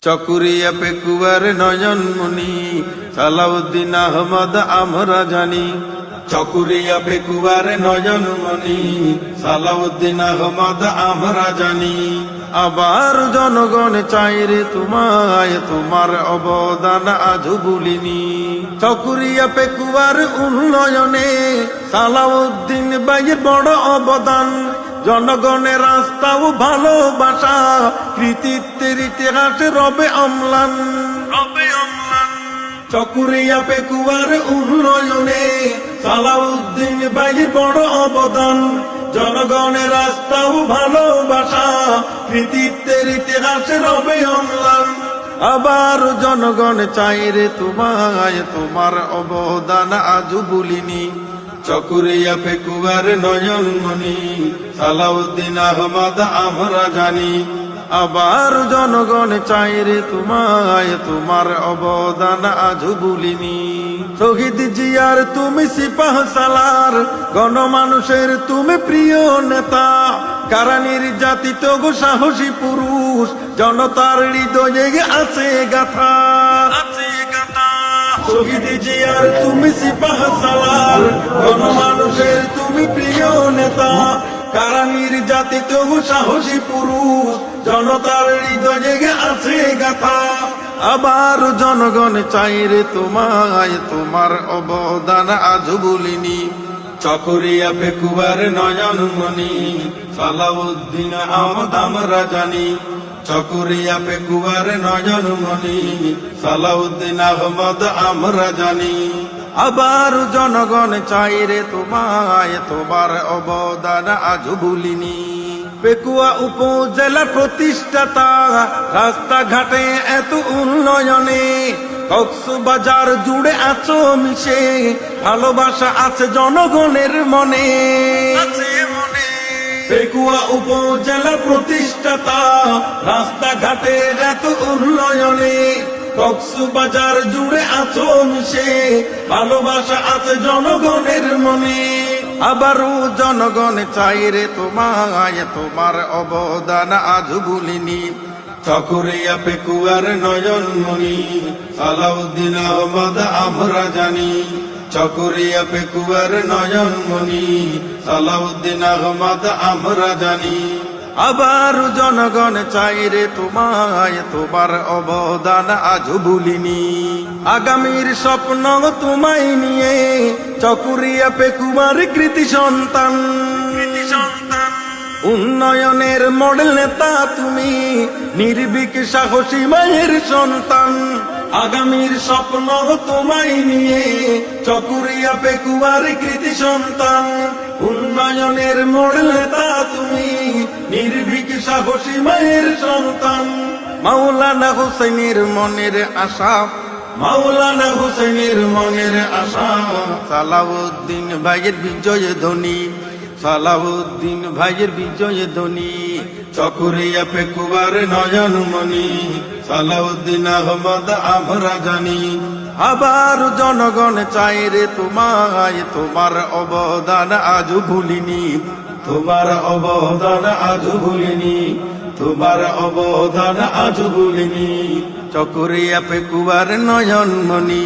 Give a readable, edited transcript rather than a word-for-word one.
চকুরিয়া পেকুয়ার নয়নমণি সালাউদ্দিন আহমদ আমরা জানি। চকুরিয়া পেকুয়ার নয়নমণি সালাউদ্দিন আহমদ আমরা জানি। আবার জনগণ চাইরে তোমায়, তোমার অবদান আজও ভুলিনি। চকুরিয়া পেকুয়ার উন্নয়নে সালাউদ্দিন ভাইয়ের বড় অবদান। জনগণের রাস্তা ও ভালোবাসা, কৃতিত্বের ইতিহাসে রবে অম্লান। চকুরিয়া পেকুয়ার উন্নয়নে সালাউদ্দিন ভাইয়ের বড় অবদান। জনগণের রাস্তা ও ভালোবাসা, কৃতিত্বের ইতিহাসে রবে অম্লান। আবার জনগণ চাইরে তোমায়, তোমার অবদান আজও ভুলিনি। চকুরিয়া পেকুয়ার নয়নমণি সালাউদ্দিন আহমদ আমরা জানি। আবার জনগণ চাইরে তোমায়, তোমার অবদান আজও ভুলিনি। শহীদ জিয়ার তুমি সিপাহ সালার, গণমানুষের তুমি প্রিয় নেতা। কারা নির্যাতিত গো সাহসী পুরুষ, জনতার হৃদয়ে আছে গাথা। শহীদ জিয়ার তুমি সিপাহ সালার, গণমানুষের তুমি প্রিয় নেতা। কারা নির্যাতিত গো সাহসী পুরুষ, জনতার হৃদয়ে আছে গাথা। আবার জনগণ চাইরে তোমায়, তোমার অবদান আজও ভুলিনি। চকুরিয়া পেকুয়ার নয়নমণি সালাউদ্দিন আহমদ আমরা জানি। চকুরিয়া পেকুয়ার নয়নমণি সালাউদ্দিন আহমদ আমরা জানি। আবার জনগণ চাইরে তোমায়, তোমার অবদান আজও ভুলিনি। পেকুয়া উপজেলার প্রতিষ্ঠাতা, রাস্তাঘাটে এত উন্নয়নে। কক্সবাজার জুড়ে আছো মিশে, ভালোবাসা আছে জনগণের মনে। পেকুয়া উপজেলা প্রতিষ্ঠাতা, রাস্তাঘাটে এত উন্নয়নে। কক্সবাজার জুড়ে আছো মিশে, ভালোবাসা আছে জনগণের মনে। আবারও জনগণ চাইরে তোমায়, তোমার অবদান আজও ভুলিনি। চকুরিয়া পেকুয়ার নয়নমণি সালাউদ্দিন আহমদ আমরা জানি। চকুরিয়া পেকুয়ার নয়নমণি সালাউদ্দিন আহমদ আমরা জানি। আবার জনগণ চাইরে তোমায়, তোমার অবদান আজও ভুলিনি। আগামীর স্বপ্ন তোমায় নিয়ে, চকুরিয়া পেকুয়ার কৃতি সন্তান। উন্নয়নের মডেল নেতা তুমি, নির্ভীক সাহসী মায়ের সন্তান। আগামীর স্বপ্ন তোমায় নিয়ে, চকুরিয়া পেকুয়ার কৃতি সন্তান। উন্নয়নের মডেল নেতা তুমি, নির্ভীক সাহসী মায়ের সন্তান। মাওলানা হোসেনের মনের আশা, মাওলানা হোসেনের মনের আশা। সালাউদ্দিন ভাইয়ের বিজয় ধ্বনি, সালাউদ্দিন ভাইয়ের বিজয় ধ্বনি। চকুরিয়া পেকুয়ার নয়নমণি সালাউদ্দিন আহমদ আমরা জানি। আবার জনগণ চাইরে তোমায়, তোমার অবদান আজও ভুলিনি। তোমার অবদান আজও ভুলিনি, তোমার অবদান আজও ভুলিনি। চকুরিয়া পেকুয়ার নয়নমণি।